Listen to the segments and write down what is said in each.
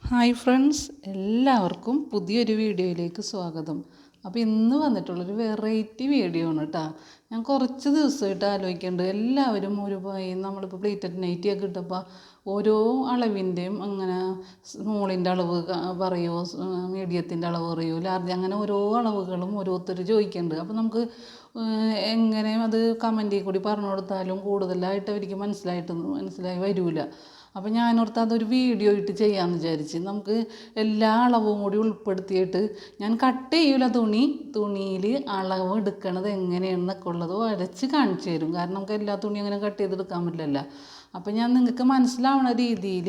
Hi friends, എല്ലാവർക്കും പുതിയൊരു വീഡിയോയിലേക്ക് സ്വാഗതം. അപ്പോൾ ഇന്ന് വന്നിട്ടുള്ളൊരു വെറൈറ്റി വീഡിയോ ആണ് കേട്ടോ. ഞാൻ കുറച്ച് ദിവസമായിട്ട് ആലോചിക്കുന്നുണ്ട്, എല്ലാവരും നമ്മളിപ്പോൾ പ്ലീറ്റഡ് നൈറ്റിയൊക്കെ ഇട്ടപ്പോൾ ഓരോ അളവിൻ്റെയും അങ്ങനെ സ്മോളിൻ്റെ അളവ് പറയുമോ, മീഡിയത്തിൻ്റെ അളവ് പറയുമോ, ലാർജ്, അങ്ങനെ ഓരോ അളവുകളും ഓരോരുത്തർ ചോദിക്കുന്നുണ്ട്. അപ്പോൾ നമുക്ക് എങ്ങനെ അത് കമൻറ്റിൽ കൂടി പറഞ്ഞു കൊടുത്താലും കൂടുതലായിട്ട് അവർക്ക് മനസ്സിലായി വരില്ല. അപ്പോൾ ഞാനോർത്ത് അതൊരു വീഡിയോ ഇട്ട് ചെയ്യാമെന്ന് വിചാരിച്ച്. നമുക്ക് എല്ലാ അളവും കൂടി ഉൾപ്പെടുത്തിയിട്ട് ഞാൻ കട്ട് ചെയ്യില്ല, തുണിയിൽ അളവ് എടുക്കണത് എങ്ങനെയാണെന്നൊക്കെ ഉള്ളത് വരച്ച് കാണിച്ചു തരും. കാരണം നമുക്ക് എല്ലാ തുണിയും അങ്ങനെ കട്ട് ചെയ്തെടുക്കാൻ പറ്റില്ലല്ലോ. അപ്പോൾ ഞാൻ നിങ്ങൾക്ക് മനസ്സിലാവുന്ന രീതിയിൽ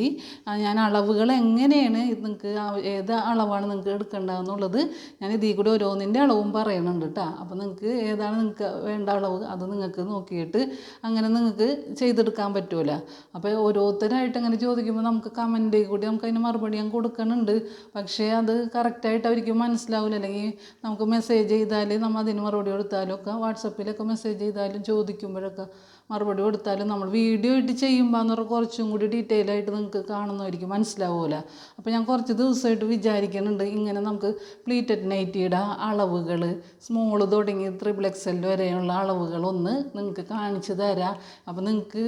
ഞാൻ അളവുകൾ എങ്ങനെയാണ് നിങ്ങൾക്ക് ഏത് അളവാണ് നിങ്ങൾക്ക് എടുക്കേണ്ടതെന്നുള്ളത് ഞാൻ ഇതിൽ കൂടി ഓരോന്നിൻ്റെ അളവും പറയുന്നുണ്ട് കേട്ടോ. അപ്പോൾ നിങ്ങൾക്ക് ഏതാണ് നിങ്ങൾക്ക് വേണ്ട അളവ് അത് നിങ്ങൾക്ക് നോക്കിയിട്ട് അങ്ങനെ നിങ്ങൾക്ക് ചെയ്തെടുക്കാൻ പറ്റുമല്ലോ. അപ്പോൾ ഓരോരുത്തരായിട്ട് അങ്ങനെ ചോദിക്കുമ്പോൾ നമുക്ക് കമൻറ്റിൽ കൂടി നമുക്ക് അതിന് മറുപടി ഞാൻ കൊടുക്കുന്നുണ്ട്. പക്ഷേ അത് കറക്റ്റായിട്ട് അവർക്ക് മനസ്സിലാവില്ല. അല്ലെങ്കിൽ നമുക്ക് മെസ്സേജ് ചെയ്താൽ നമ്മൾ അതിന് മറുപടി കൊടുത്താലും ഒക്കെ, വാട്സപ്പിലൊക്കെ മെസ്സേജ് ചെയ്താലും ചോദിക്കുമ്പോഴൊക്കെ മറുപടി കൊടുത്താലും നമ്മൾ വീഡിയോ ഇട്ട് ചെയ്യുമ്പോൾ എന്ന് പറഞ്ഞാൽ കുറച്ചും കൂടി ഡീറ്റെയിൽ ആയിട്ട് നിങ്ങൾക്ക് കാണുന്നതായിരിക്കും, മനസ്സിലാവുമല്ലോ. അപ്പോൾ ഞാൻ കുറച്ച് ദിവസമായിട്ട് വിചാരിക്കുന്നുണ്ട്, ഇങ്ങനെ നമുക്ക് പ്ലീറ്റഡ് നൈറ്റിയുടെ അളവുകൾ സ്മോൾ തുടങ്ങി XXL വരെയുള്ള അളവുകളൊന്ന് നിങ്ങൾക്ക് കാണിച്ചു തരാം. അപ്പോൾ നിങ്ങൾക്ക്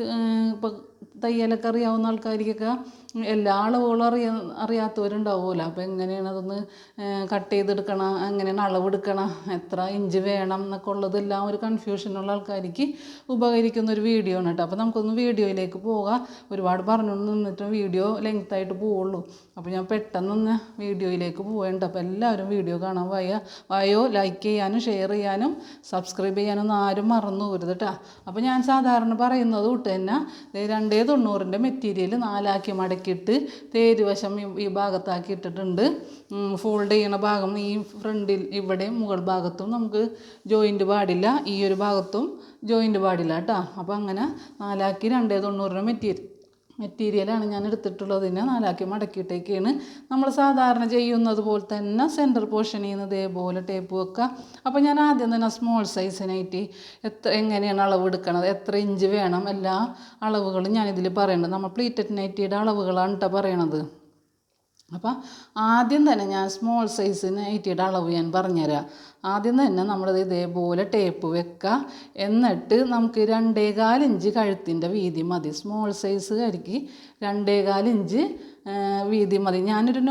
ഇപ്പോൾ തയ്യലൊക്കെ അറിയാവുന്ന ആൾക്കാർക്കൊക്കെ എല്ലാ അളവുകളും അറിയാത്തവരുണ്ടാവുമല്ലോ. അപ്പോൾ എങ്ങനെയാണ് അതൊന്ന് കട്ട് ചെയ്തെടുക്കണം, എങ്ങനെയാണ് അളവെടുക്കണം, എത്ര ഇഞ്ച് വേണം എന്നൊക്കെ ഉള്ളതെല്ലാം ഒരു കൺഫ്യൂഷനുള്ള ആൾക്കാർക്ക് ഉപകരിക്കുന്നൊരു വീഡിയോ ആണ് കേട്ടോ. അപ്പോൾ നമുക്കൊന്ന് വീഡിയോയിലേക്ക് പോകാം. ഒരുപാട് പറഞ്ഞു നിന്നിട്ട് വീഡിയോ ലെങ്ത്തായിട്ട് പോവുള്ളൂ. അപ്പോൾ ഞാൻ പെട്ടെന്നൊന്ന് വീഡിയോയിലേക്ക് പോവേണ്ട. അപ്പോൾ എല്ലാവരും വീഡിയോ കാണാൻ വായോ ലൈക്ക് ചെയ്യാനും ഷെയർ ചെയ്യാനും സബ്സ്ക്രൈബ് ചെയ്യാനൊന്നും ആരും മറന്നു പോകരുത് കേട്ടോ. അപ്പോൾ ഞാൻ സാധാരണ പറയുന്നത് തൊട്ട് തന്നെ 290 മെറ്റീരിയൽ 4 മടക്കിയിട്ട് തേരുവശം ഈ ഭാഗത്താക്കി ഇട്ടിട്ടുണ്ട്. ഫോൾഡ് ചെയ്യണ ഭാഗം ഈ ഫ്രണ്ടിൽ ഇവിടെ മുകൾ ഭാഗത്തും നമുക്ക് ജോയിൻറ്റ് പാടില്ല, ഈ ഒരു ഭാഗത്തും ജോയിൻറ്റ് പാടില്ല കേട്ടോ. അപ്പോൾ അങ്ങനെ 290 മെറ്റീരിയലാണ് ഞാൻ എടുത്തിട്ടുള്ളതിനെ 4 മടക്കിയിട്ടേക്കാണ് നമ്മൾ സാധാരണ ചെയ്യുന്നത് പോലെ തന്നെ സെൻറ്റർ പോർഷനിൽ നിന്ന് ഇതേപോലെ ടേപ്പ് വെക്കുക. അപ്പോൾ ഞാൻ ആദ്യം തന്നെ സ്മോൾ സൈസിനായിട്ട് എങ്ങനെയാണ് അളവ് എടുക്കണത്, എത്ര ഇഞ്ച് വേണം, എല്ലാ അളവുകളും ഞാനിതിൽ പറയുന്നുണ്ട്. നമ്മൾ പ്ലീറ്റഡ് നൈറ്റിയുടെ അളവുകളാണ് കേട്ടോ പറയണത്. അപ്പോൾ ആദ്യം തന്നെ ഞാൻ സ്മോൾ സൈസ് നൈറ്റിയുടെ അളവ് ഞാൻ പറഞ്ഞുതരാം. ആദ്യം തന്നെ നമ്മളത് ഇതേപോലെ ടേപ്പ് വെക്കുക. എന്നിട്ട് നമുക്ക് 2.25 ഇഞ്ച് കഴുത്തിൻ്റെ വീതി മതി. സ്മോൾ സൈസുകാർക്ക് 2.25 ഇഞ്ച് വീതി മതി. ഞാനൊരു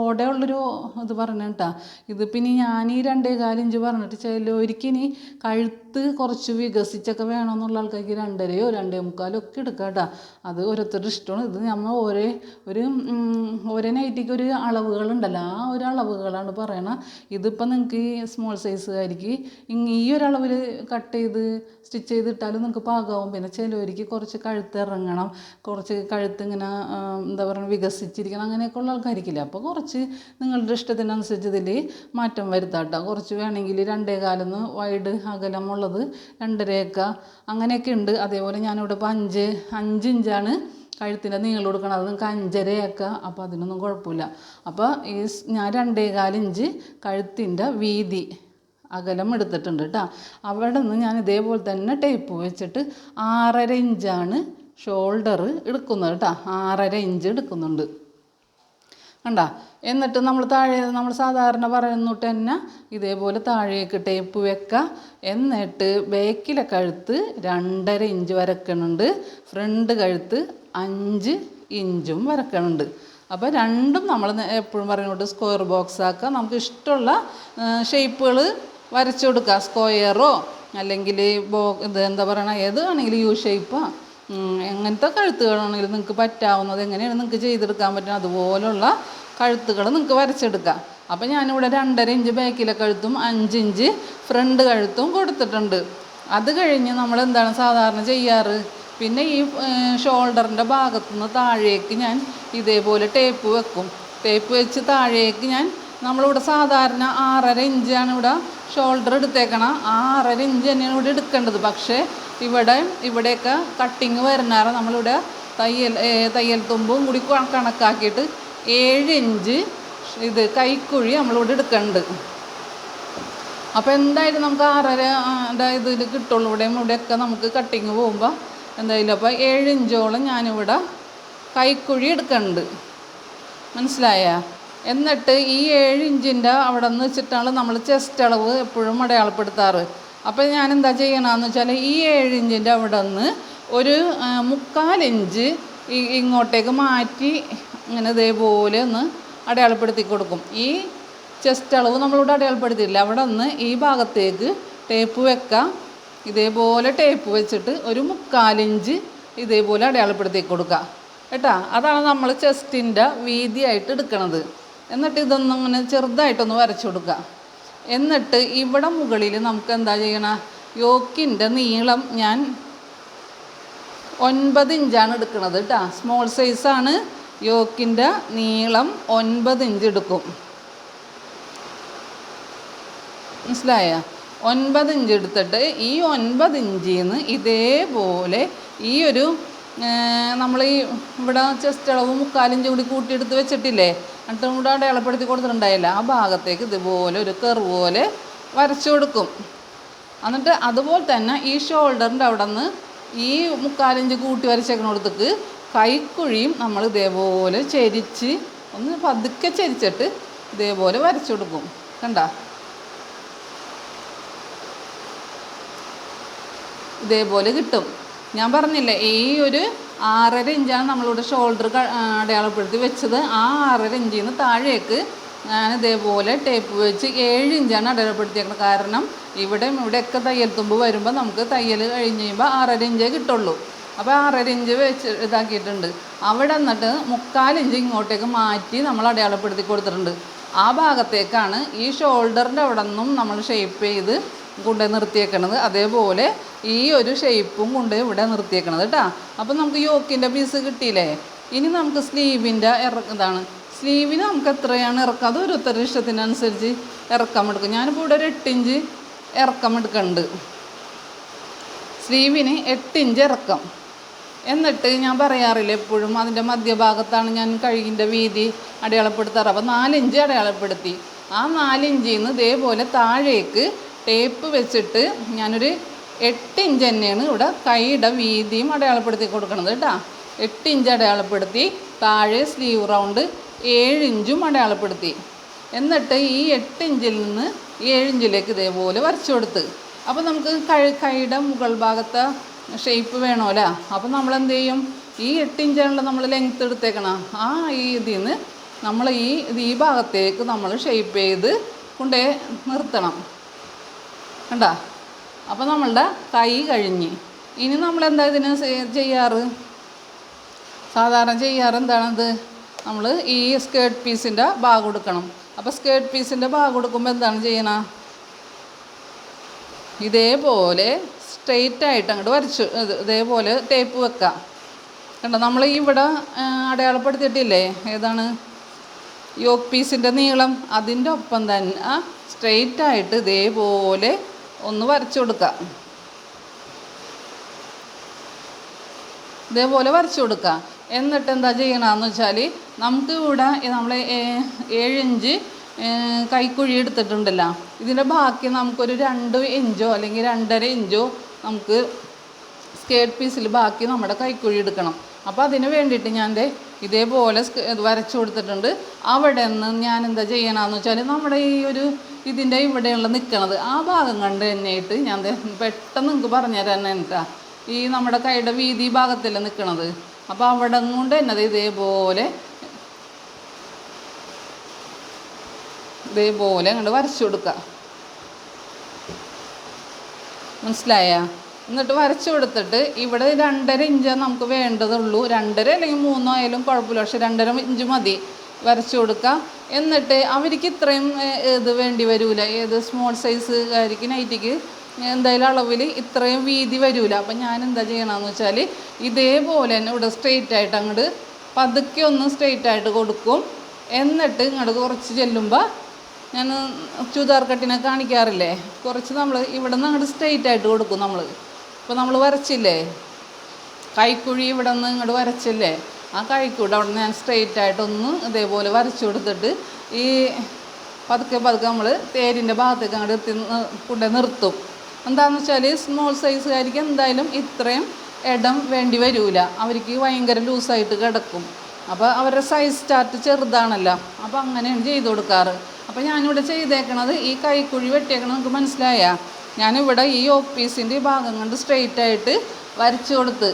ഓടയുള്ളൊരു ഇത് പറഞ്ഞു കേട്ടോ. ഇത് പിന്നെ ഞാൻ ഈ 2.25 ഇഞ്ച് പറഞ്ഞിട്ട് ചിലവരിക്കിനി കഴുത്ത് കുറച്ച് വികസിച്ചൊക്കെ വേണമെന്നുള്ള ആൾക്കാർക്ക് 2.5 2.25 ഒക്കെ എടുക്കാം കേട്ടോ. അത് ഓരോരുത്തരുടെ ഇഷ്ടമാണ്. ഇത് നമ്മൾ ഓരോ നൈറ്റിക്ക് ഒരു അളവുകളുണ്ടല്ലോ, ആ ഒരു അളവുകളാണ് പറയണത്. ഇതിപ്പോൾ നിങ്ങൾക്ക് ഈ സ്മോൾ സൈസുകാർക്ക് ഈ ഒരു അളവിൽ കട്ട് ചെയ്ത് സ്റ്റിച്ച് ചെയ്തിട്ടാലും നിങ്ങൾക്ക് പാകാവും. പിന്നെ ചിലവർക്ക് കുറച്ച് കഴുത്ത് ഇറങ്ങണം, കുറച്ച് കഴുത്ത് ഇങ്ങനെ എന്താ പറയുക വികസിച്ചിരിക്കണം, അങ്ങനെയൊക്കെ ഉള്ള ആൾക്കാർക്കില്ല. അപ്പോൾ കുറച്ച് നിങ്ങളുടെ ഇഷ്ടത്തിനനുസരിച്ച് ഇതിൽ മാറ്റം വരുത്താം കേട്ടോ. കുറച്ച് വേണമെങ്കിൽ 2.25 വൈഡ് അകലമുള്ളത് 2.5 അങ്ങനെയൊക്കെ ഉണ്ട്. അതേപോലെ ഞാനിവിടെ ഇപ്പോൾ 5 ഇഞ്ചാണ് കഴുത്തിൻ്റെ നീളം കൊടുക്കണം. അത് നിങ്ങൾക്ക് 5.5 അപ്പോൾ അതിനൊന്നും കുഴപ്പമില്ല. അപ്പോൾ ഞാൻ 2.25 ഇഞ്ച് കഴുത്തിൻ്റെ വീതി അകലം എടുത്തിട്ടുണ്ട് കേട്ടോ. അവിടെ നിന്ന് ഞാൻ ഇതേപോലെ തന്നെ ടേപ്പ് വെച്ചിട്ട് 6.5 ഇഞ്ചാണ് ഷോൾഡർ എടുക്കുന്നത് കേട്ടോ. 6.5 ഇഞ്ച് എടുക്കുന്നുണ്ട് കണ്ടോ. എന്നിട്ട് നമ്മൾ സാധാരണ പറയുന്നിട്ട് തന്നെ ഇതേപോലെ താഴേക്ക് ടേപ്പ് വെക്കുക. എന്നിട്ട് ബാക്കിലെ കഴുത്ത് 2.5 ഇഞ്ച് വരക്കണുണ്ട്, ഫ്രണ്ട് കഴുത്ത് 5 ഇഞ്ചും വരക്കണുണ്ട്. അപ്പോൾ രണ്ടും നമ്മൾ എപ്പോഴും പറയുന്നത് സ്ക്വയർ ബോക്സ് ആക്കുക. നമുക്ക് ഇഷ്ടമുള്ള ഷേപ്പുകൾ വരച്ചു കൊടുക്കുക. സ്ക്വയറോ അല്ലെങ്കിൽ ഇത് എന്താ പറയണ ഏത് ആണെങ്കിലും യു ഷേപ്പോ എങ്ങനത്തെ കഴുത്തുകളാണെങ്കിലും നിങ്ങൾക്ക് പറ്റാവുന്നത് എങ്ങനെയാണ് നിങ്ങൾക്ക് ചെയ്തെടുക്കാൻ പറ്റുന്നത് അതുപോലുള്ള കഴുത്തുകൾ നിങ്ങൾക്ക് വരച്ചെടുക്കാം. അപ്പോൾ ഞാനിവിടെ 2.5 ഇഞ്ച് ബാക്കിലെ കഴുത്തും 5 ഇഞ്ച് ഫ്രണ്ട് കഴുത്തും കൊടുത്തിട്ടുണ്ട്. അത് കഴിഞ്ഞ് നമ്മൾ എന്താണ് സാധാരണ ചെയ്യാറ്, പിന്നെ ഈ ഷോൾഡറിൻ്റെ ഭാഗത്തുനിന്ന് താഴേക്ക് ഞാൻ ഇതേപോലെ ടേപ്പ് വെക്കും. ടേപ്പ് വെച്ച് താഴേക്ക് നമ്മളിവിടെ സാധാരണ 6.5 ഇഞ്ചാണ് ഇവിടെ ഷോൾഡർ എടുത്തേക്കണം. 6.5 ഇഞ്ച് തന്നെയാണ് ഇവിടെ എടുക്കേണ്ടത്. പക്ഷേ ഇവിടെയൊക്കെ കട്ടിങ് വരുന്നാറ് നമ്മളിവിടെ തയ്യൽ തുമ്പും കൂടി കണക്കാക്കിയിട്ട് 7 ഇഞ്ച് ഇത് കൈക്കുഴി നമ്മളിവിടെ എടുക്കുന്നുണ്ട്. അപ്പോൾ എന്തായാലും നമുക്ക് 6.5 ഇതിൽ കിട്ടുള്ളൂ. ഇവിടെയൊക്കെ നമുക്ക് കട്ടിങ് പോകുമ്പോൾ എന്തായാലും അപ്പോൾ 7 ഇഞ്ചോളം ഞാനിവിടെ കൈക്കുഴി എടുക്കുന്നുണ്ട്. മനസ്സിലായ? എന്നിട്ട് ഈ 7 ഇഞ്ചിൻ്റെ അവിടെ നിന്ന് വെച്ചിട്ടാണ് നമ്മൾ ചെസ്റ്റ് അളവ് എപ്പോഴും അടയാളപ്പെടുത്താറ്. അപ്പോൾ ഞാൻ എന്താ ചെയ്യണമെന്ന് വെച്ചാൽ ഈ 7 ഇഞ്ചിൻ്റെ അവിടെ നിന്ന് ഒരു 3/4 ഇഞ്ച് ഇങ്ങോട്ടേക്ക് മാറ്റി ഇങ്ങനെ ഇതേപോലെ ഒന്ന് അടയാളപ്പെടുത്തി കൊടുക്കും. ഈ ചെസ്റ്റ് അളവ് നമ്മളിവിടെ അടയാളപ്പെടുത്തിയില്ല, അവിടെ നിന്ന് ഈ ഭാഗത്തേക്ക് ടേപ്പ് വെക്കാം. ഇതേപോലെ ടേപ്പ് വെച്ചിട്ട് ഒരു 3/4 ഇഞ്ച് ഇതേപോലെ അടയാളപ്പെടുത്തി കൊടുക്കുക കേട്ടോ. അതാണ് നമ്മൾ ചെസ്റ്റിൻ്റെ വീതിയായിട്ട് എടുക്കണത്. എന്നിട്ട് ഇതൊന്നും ഇങ്ങനെ ചെറുതായിട്ടൊന്ന് വരച്ചു കൊടുക്കുക. എന്നിട്ട് ഇവിടെ മുകളിൽ നമുക്ക് എന്താ ചെയ്യണം, യോക്കിൻ്റെ നീളം ഞാൻ 9 ഇഞ്ചാണ് എടുക്കുന്നത് കേട്ടോ. സ്മോൾ സൈസാണ്. യോക്കിൻ്റെ നീളം 9 ഇഞ്ച് എടുക്കും. മനസ്സിലായ? 9 ഇഞ്ച് എടുത്തിട്ട് ഈ 9 ഇഞ്ചിൽ നിന്ന് ഇതേപോലെ ഈ ഒരു നമ്മൾ ഈ ഇവിടെ ചെസ്റ്റ് അളവ് 3/4 ഇഞ്ച് കൂടി കൂട്ടിയെടുത്ത് വെച്ചിട്ടില്ലേ, എന്നിട്ടും കൂടെ അടയാളപ്പെടുത്തി കൊടുത്തിട്ടുണ്ടായില്ല, ആ ഭാഗത്തേക്ക് ഇതുപോലെ ഒരു കർവ് പോലെ വരച്ചു കൊടുക്കും. എന്നിട്ട് അതുപോലെ തന്നെ ഈ ഷോൾഡറിൻ്റെ അവിടെ നിന്ന് ഈ 3/4 ഇഞ്ച് കൂട്ടി വരച്ചേക്കണോടത്തേക്ക് കൈക്കുഴിയും നമ്മൾ ഇതേപോലെ ചെരിച്ച് ഒന്ന് പതുക്കെ ചെരിച്ചിട്ട് ഇതേപോലെ വരച്ചു കൊടുക്കും. കണ്ട? ഇതേപോലെ കിട്ടും. ഞാൻ പറഞ്ഞില്ലേ, ഈ ഒരു 6.5 ഇഞ്ചാണ് നമ്മളിവിടെ ഷോൾഡർ അടയാളപ്പെടുത്തി വെച്ചത്. ആ 6.5 ഇഞ്ചിൽ നിന്ന് താഴേക്ക് ഞാൻ ഇതേപോലെ ടേപ്പ് വെച്ച് 7 ഇഞ്ചാണ് അടയാളപ്പെടുത്തിയേക്കുന്നത്. കാരണം ഇവിടെയൊക്കെ തയ്യൽ തുമ്പ് വരുമ്പോൾ നമുക്ക് തയ്യൽ കഴിഞ്ഞ് കഴിയുമ്പോൾ 6.5 ഇഞ്ചേ കിട്ടുള്ളൂ. അപ്പോൾ 6.5 ഇഞ്ച് വെച്ച് ഇതാക്കിയിട്ടുണ്ട്. അവിടെ എന്നിട്ട് 3/4 ഇഞ്ച് ഇങ്ങോട്ടേക്ക് മാറ്റി നമ്മൾ അടയാളപ്പെടുത്തി കൊടുത്തിട്ടുണ്ട്. ആ ഭാഗത്തേക്കാണ് ഈ ഷോൾഡറിൻ്റെ അവിടെ നിന്നും നമ്മൾ ഷേപ്പ് ചെയ്ത് കൊണ്ടുപോയി നിർത്തിയേക്കണത്. അതേപോലെ ഈ ഒരു ഷേപ്പും കൊണ്ടുപോയി ഇവിടെ നിർത്തിയേക്കണത് കേട്ടോ. അപ്പം നമുക്ക് യോക്കിൻ്റെ പീസ് കിട്ടിയില്ലേ. ഇനി നമുക്ക് സ്ലീവിൻ്റെ ഇതാണ്. സ്ലീവിന് നമുക്ക് എത്രയാണ് ഇറക്കം, അത് ഓരോരുത്തരുടെ ഇഷ്ടത്തിനനുസരിച്ച് ഇറക്കം എടുക്കും. ഞാനിപ്പോൾ ഇവിടെ ഒരു 8 ഇഞ്ച് ഇറക്കം എടുക്കുന്നുണ്ട്. സ്ലീവിന് 8 ഇഞ്ച് ഇറക്കം. എന്നിട്ട് ഞാൻ പറയാറില്ല എപ്പോഴും അതിൻ്റെ മധ്യഭാഗത്താണ് ഞാൻ കഴുകിൻ്റെ വീതി അടയാളപ്പെടുത്താറ്. അപ്പോൾ 4 ഇഞ്ച് അടയാളപ്പെടുത്തി. ആ 4 ഇഞ്ചിൽ നിന്ന് ഇതേപോലെ താഴേക്ക് ടേപ്പ് വെച്ചിട്ട് ഞാനൊരു 8 ഇഞ്ച് തന്നെയാണ് ഇവിടെ കൈയുടെ വീതിയും അടയാളപ്പെടുത്തി കൊടുക്കണത് കേട്ടോ. 8 ഇഞ്ച് അടയാളപ്പെടുത്തി. താഴെ സ്ലീവ് റൗണ്ട് 7 ഇഞ്ചും അടയാളപ്പെടുത്തി. എന്നിട്ട് ഈ 8 ഇഞ്ചിൽ നിന്ന് 7 ഇഞ്ചിലേക്ക് ഇതേപോലെ വരച്ചു കൊടുത്ത്. അപ്പോൾ നമുക്ക് കൈയുടെ മുകൾ ഭാഗത്തെ ഷേപ്പ് വേണമല്ലോ. അപ്പോൾ നമ്മൾ എന്ത് ചെയ്യും, ഈ 8 ഇഞ്ചാണല്ലോ നമ്മൾ ലെങ്ത്ത് എടുത്തേക്കണം. ആ ഇതിൽ നിന്ന് നമ്മൾ ഈ ഭാഗത്തേക്ക് നമ്മൾ ഷേപ്പ് ചെയ്ത് കൊണ്ടേ നിർത്തണം. കണ്ടോ? അപ്പോൾ നമ്മളുടെ കൈ കഴിഞ്ഞ്. ഇനി നമ്മളെന്താ ഇതിന് ചെയ്യാറ്, സാധാരണ ചെയ്യാറ് എന്താണത്, നമ്മൾ ഈ സ്കേർട്ട് പീസിൻ്റെ ഭാഗം കൊടുക്കണം. അപ്പോൾ സ്കേർട്ട് പീസിൻ്റെ ഭാഗം കൊടുക്കുമ്പോൾ എന്താണ് ചെയ്യണം, ഇതേപോലെ സ്ട്രെയിറ്റ് ആയിട്ട് അങ്ങോട്ട് വരച്ചു ഇതേപോലെ ടേപ്പ് വെക്കാം. കണ്ടോ? നമ്മൾ ഇവിടെ അടയാളപ്പെടുത്തിയിട്ടില്ലേ, ഏതാണ് യോക്ക് പീസിൻ്റെ നീളം, അതിൻ്റെ ഒപ്പം തന്നെ സ്ട്രെയിറ്റ് ആയിട്ട് ഇതേപോലെ ഒന്ന് വരച്ചു കൊടുക്കുക. ഇതേപോലെ വരച്ചു കൊടുക്കുക. എന്നിട്ട് എന്താ ചെയ്യണമെന്ന് വെച്ചാൽ, നമുക്ക് ഇവിടെ നമ്മൾ 7 ഇഞ്ച് കൈക്കുഴി എടുത്തിട്ടുണ്ടല്ലോ, ഇതിൻ്റെ ബാക്കി നമുക്കൊരു 2 ഇഞ്ചോ അല്ലെങ്കിൽ 2.5 ഇഞ്ചോ നമുക്ക് സ്കേർട്ട് പീസിൽ ബാക്കി നമ്മുടെ കൈക്കുഴി എടുക്കണം. അപ്പോൾ അതിന് വേണ്ടിയിട്ട് ഞാൻ ഇതേപോലെ വരച്ചു കൊടുത്തിട്ടുണ്ട്. അവിടെ നിന്ന് ഞാൻ എന്താ ചെയ്യണമെന്ന് വെച്ചാൽ, നമ്മുടെ ഈ ഒരു ഇതിൻ്റെ ഇവിടെയുള്ള നിൽക്കണത് ആ ഭാഗം കണ്ട് തന്നെയായിട്ട് ഞാൻ പെട്ടെന്ന് നിങ്ങൾക്ക് പറഞ്ഞുതരാൻ തന്നെ കേട്ടോ. ഈ നമ്മുടെ കൈയുടെ വീതി ഭാഗത്തല്ലേ നിൽക്കണത്. അപ്പോൾ അവിടെ കൊണ്ട് തന്നെ ഇതേപോലെ അങ്ങോട്ട് വരച്ചു കൊടുക്കുക. മനസ്സിലായ? എന്നിട്ട് വരച്ചു കൊടുത്തിട്ട് ഇവിടെ 2.5 ഇഞ്ച് നമുക്ക് വേണ്ടതുള്ളൂ. 2.5 അല്ലെങ്കിൽ 3 ആയാലും കുഴപ്പമില്ല, പക്ഷെ 2.5 ഇഞ്ച് മതി വരച്ചു കൊടുക്കുക. എന്നിട്ട് അവർക്ക് ഇത്രയും ഇത് വേണ്ടി വരില്ല, ഏത് സ്മോൾ സൈസുകാർക്ക് നൈറ്റിക്ക് എന്തായാലും അളവിൽ ഇത്രയും വീതി വരില്ല. അപ്പം ഞാൻ എന്താ ചെയ്യണമെന്ന് വെച്ചാൽ, ഇതേപോലെ തന്നെ ഇവിടെ സ്ട്രെയിറ്റ് ആയിട്ട് അങ്ങോട്ട് പതുക്കെ ഒന്ന് സ്ട്രെയിറ്റ് ആയിട്ട് കൊടുക്കും. എന്നിട്ട് ഇങ്ങോട്ട് കുറച്ച് ചെല്ലുമ്പോൾ ഞാൻ ചുരിദാർ കട്ടിനെ കാണിക്കാറില്ലേ, കുറച്ച് നമ്മൾ ഇവിടെ നിന്ന് അങ്ങോട്ട് സ്ട്രെയിറ്റ് ആയിട്ട് കൊടുക്കും. ഇപ്പോൾ നമ്മൾ വരച്ചില്ലേ കൈക്കുഴി, ഇവിടെ നിന്ന് ഇങ്ങോട്ട് വരച്ചില്ലേ, ആ കൈക്കുഴി അവിടെ നിന്ന് ഞാൻ സ്ട്രെയിറ്റ് ആയിട്ടൊന്ന് ഇതേപോലെ വരച്ചു കൊടുത്തിട്ട് ഈ പതുക്കെ നമ്മൾ തേരിൻ്റെ ഭാഗത്തേക്ക് അങ്ങോട്ട് കൊണ്ടുപോയി നിർത്തും. എന്താണെന്ന് വെച്ചാൽ, സ്മോൾ സൈസുകാർക്ക് എന്തായാലും ഇത്രയും ഇടം വേണ്ടി വരില്ല, അവർക്ക് ഭയങ്കര ലൂസായിട്ട് കിടക്കും. അപ്പോൾ അവരുടെ സൈസ് ചാർട്ട് ചെറുതാണല്ലോ, അപ്പോൾ അങ്ങനെയാണ് ചെയ്ത് കൊടുക്കാറ്. അപ്പോൾ ഞാനിവിടെ ചെയ്തേക്കണത് ഈ കൈക്കുഴി വെട്ടിയേക്കണത് നിങ്ങൾക്ക് മനസ്സിലായ, ഞാനിവിടെ ഈ ഓപ്പീസിൻ്റെ ഈ ഭാഗം കൊണ്ട് സ്ട്രെയിറ്റായിട്ട് വരച്ചു കൊടുത്ത്,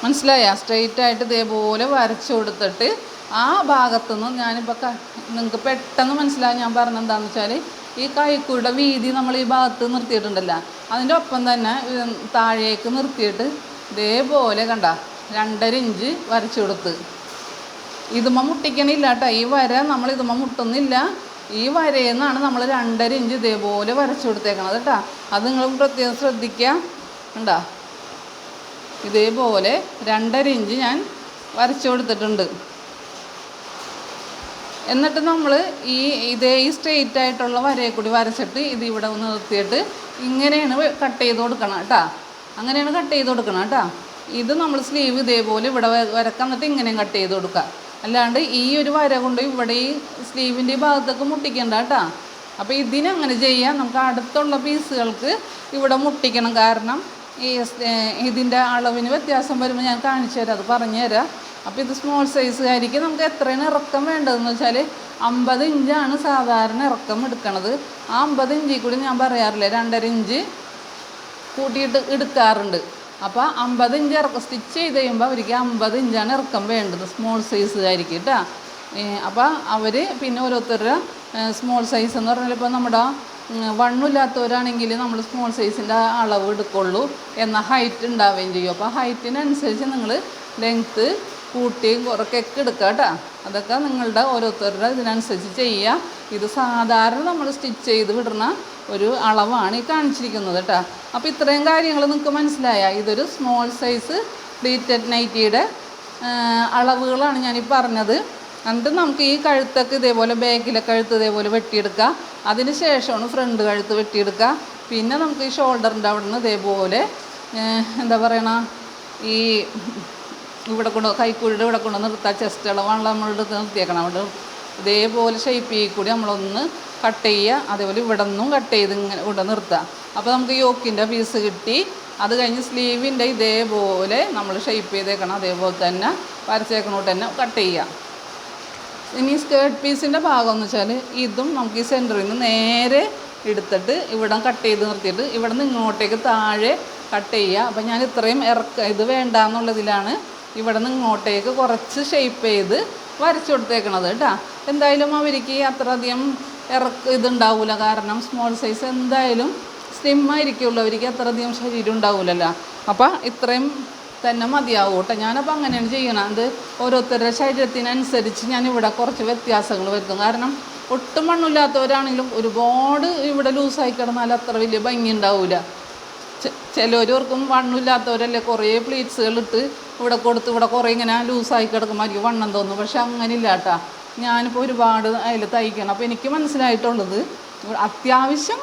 മനസ്സിലായ, സ്ട്രെയിറ്റായിട്ട് ഇതേപോലെ വരച്ചു കൊടുത്തിട്ട് ആ ഭാഗത്തുനിന്ന് ഞാനിപ്പോൾ നിങ്ങൾക്ക് പെട്ടെന്ന് മനസ്സിലായി ഞാൻ പറഞ്ഞെന്താണെന്ന് വെച്ചാൽ, ഈ കൈക്കുഴിയുടെ വീതി നമ്മൾ ഈ ഭാഗത്ത് നിർത്തിയിട്ടുണ്ടല്ലോ, അതിൻ്റെ ഒപ്പം തന്നെ താഴേക്ക് നിർത്തിയിട്ട് ഇതേപോലെ കണ്ട 2.5 ഇഞ്ച് വരച്ചു കൊടുത്ത്. ഇതുമ്മ മുട്ടിക്കണില്ല കേട്ടോ, ഈ വര നമ്മൾ ഇതുമ്മ മുട്ടുന്നില്ല, ഈ വരയിൽ നിന്നാണ് നമ്മൾ 2.5 ഇഞ്ച് ഇതേപോലെ വരച്ചു കൊടുത്തേക്കണത് കേട്ടോ. അത് നിങ്ങൾ പ്രത്യേകം ശ്രദ്ധിക്കുക. കണ്ടോ, ഇതേപോലെ 2.5 ഇഞ്ച് ഞാൻ വരച്ചു കൊടുത്തിട്ടുണ്ട്. എന്നിട്ട് നമ്മൾ ഈ സ്ട്രെയിറ്റ് ആയിട്ടുള്ള വരയെ കൂടി വരച്ചിട്ട് ഇത് ഇവിടെ നിർത്തിയിട്ട് ഇങ്ങനെയാണ് കട്ട് ചെയ്ത് കൊടുക്കണം കേട്ടോ, അങ്ങനെയാണ് കട്ട് ചെയ്ത് കൊടുക്കണം കേട്ടോ. ഇത് നമ്മൾ സ്ലീവ് ഇതേപോലെ ഇവിടെ വരക്കാം, എന്നിട്ട് ഇങ്ങനെയും കട്ട് ചെയ്ത് കൊടുക്കുക. അല്ലാണ്ട് ഈ ഒരു വര കൊണ്ട് ഇവിടെ ഈ സ്ലീവിൻ്റെ ഈ ഭാഗത്തൊക്കെ മുട്ടിക്കണ്ട കേട്ടോ. അപ്പോൾ ഇതിനങ്ങനെ ചെയ്യാം. നമുക്ക് അടുത്തുള്ള പീസുകൾക്ക് ഇവിടെ മുട്ടിക്കണം, കാരണം ഈ ഇതിൻ്റെ അളവിന് വ്യത്യാസം വരുമ്പോൾ ഞാൻ കാണിച്ചു തരാം, അത് പറഞ്ഞു തരാം. അപ്പോൾ ഇത് സ്മോൾ സൈസുകാരിക്ക് നമുക്ക് എത്രയാണ് ഇറക്കം വേണ്ടതെന്ന് വെച്ചാൽ 50 ഇഞ്ചാണ് സാധാരണ ഇറക്കം എടുക്കണത്. ആ 50 ഇഞ്ചിൽ കൂടി ഞാൻ പറയാറില്ലേ 2.5 ഇഞ്ച് കൂട്ടിയിട്ട് എടുക്കാറുണ്ട്. അപ്പോൾ 50 ഇഞ്ച് സ്റ്റിച്ച് ചെയ്ത് കഴിയുമ്പോൾ അവർക്ക് 50 ഇഞ്ചാണ് ഇറക്കം വേണ്ടത് സ്മോൾ സൈസുകാരിക്ക് കേട്ടോ. അപ്പോൾ അവർ പിന്നെ ഓരോരുത്തരുടെ സ്മോൾ സൈസ് എന്ന് പറഞ്ഞാൽ ഇപ്പോൾ നമ്മുടെ വണ്ണില്ലാത്തവരാണെങ്കിൽ നമ്മൾ സ്മോൾ സൈസിൻ്റെ അളവ് എടുക്കുള്ളൂ, എന്നാൽ ഹൈറ്റ് ഉണ്ടാവുകയും ചെയ്യും. അപ്പോൾ ഹൈറ്റിനനുസരിച്ച് നിങ്ങൾ ലെങ്ത്ത് കൂട്ടിയും കുറയ്ക്കൊക്കെ എടുക്കുക കേട്ടോ. അതൊക്കെ നിങ്ങളുടെ ഓരോരുത്തരുടെ ഇതിനനുസരിച്ച് ചെയ്യുക. ഇത് സാധാരണ നമ്മൾ സ്റ്റിച്ച് ചെയ്ത് വിടുന്ന ഒരു അളവാണ് ഈ കാണിച്ചിരിക്കുന്നത് കേട്ടോ. അപ്പോൾ ഇത്രയും കാര്യങ്ങൾ നിങ്ങൾക്ക് മനസ്സിലായ, ഇതൊരു സ്മോൾ സൈസ് പ്ലീറ്റഡ് നൈറ്റിയുടെ അളവുകളാണ് ഞാനീ പറഞ്ഞത്. എന്നിട്ട് നമുക്ക് ഈ കഴുത്തൊക്കെ ഇതേപോലെ ബാക്കിലെ കഴുത്ത് ഇതേപോലെ വെട്ടിയെടുക്കുക. അതിന് ശേഷമാണ് ഫ്രണ്ട് കഴുത്ത് വെട്ടിയെടുക്കുക. പിന്നെ നമുക്ക് ഈ ഷോൾഡറിൻ്റെ അവിടെ നിന്ന് ഇതേപോലെ എന്താ പറയണ ഈ ഇവിടെ കൊണ്ട് കൈക്കുഴിയുടെ ഇവിടെ കൊണ്ട് നിർത്താം, ചെസ്റ്റ് അളവാണല്ലോ നമ്മളെടുത്ത് നിർത്തിയേക്കണം. അവിടെ ഇതേപോലെ ഷേപ്പ് കൂടി നമ്മളൊന്ന് കട്ട് ചെയ്യുക. അതേപോലെ ഇവിടെ നിന്നും കട്ട് ചെയ്ത് ഇങ്ങനെ ഇവിടെ നിർത്തുക. അപ്പോൾ നമുക്ക് യോക്കിൻ്റെ പീസ് കിട്ടി. അത് കഴിഞ്ഞ് സ്ലീവിൻ്റെ ഇതേപോലെ നമ്മൾ ഷേപ്പ് ചെയ്തേക്കണം, അതേപോലെ തന്നെ വരച്ചേക്കണോട്ട് തന്നെ കട്ട് ചെയ്യുക. ഇനി സ്കേർട്ട് പീസിൻ്റെ ഭാഗം എന്ന് വെച്ചാൽ ഇതും നമുക്ക് ഈ സെൻറ്ററിൽ നിന്ന് നേരെ എടുത്തിട്ട് ഇവിടെ കട്ട് ചെയ്ത് നിർത്തിയിട്ട് ഇവിടെ നിന്ന് ഇങ്ങോട്ടേക്ക് താഴെ കട്ട് ചെയ്യുക. അപ്പോൾ ഞാൻ ഇത്രയും ഇത് വേണ്ടാന്നുള്ളതിലാണ് ഇവിടെ നിന്ന് ഇങ്ങോട്ടേക്ക് കുറച്ച് ഷേപ്പ് ചെയ്ത് വരച്ചു കൊടുത്തേക്കണത് കേട്ടോ. എന്തായാലും അവർക്ക് അത്രയധികം ഇതുണ്ടാവില്ല, കാരണം സ്മോൾ സൈസ് എന്തായാലും സ്ലിം ആയിരിക്കുള്ളൂ, അവർക്ക് അത്രയധികം ശരീരം ഉണ്ടാവില്ലല്ലോ. അപ്പോൾ ഇത്രയും തന്നെ മതിയാവും കേട്ടോ. ഞാനപ്പോൾ അങ്ങനെയാണ് ചെയ്യണം. അത് ഓരോരുത്തരുടെ ശരീരത്തിനനുസരിച്ച് ഞാനിവിടെ കുറച്ച് വ്യത്യാസങ്ങൾ വരുത്തും. കാരണം ഒട്ടും മണ്ണില്ലാത്തവരാണെങ്കിലും ഒരുപാട് ഇവിടെ ലൂസായി കിടന്നാൽ അത്ര വലിയ ഭംഗി ഉണ്ടാവില്ല. ചിലവർക്കും വണ്ണമില്ലാത്തവരല്ലേ കുറേ പ്ലീറ്റ്സുകളിട്ട് ഇവിടെ കൊടുത്ത് ഇവിടെ കുറേ ഇങ്ങനെ ലൂസായി കിടക്കുമ്പോൾ എനിക്ക് വണ്ണം തോന്നും. പക്ഷെ അങ്ങനെ ഇല്ല കേട്ടോ. ഞാനിപ്പോൾ ഒരുപാട് അതിൽ തയ്ക്കണം. അപ്പോൾ എനിക്ക് മനസ്സിലായിട്ടുള്ളത് അത്യാവശ്യം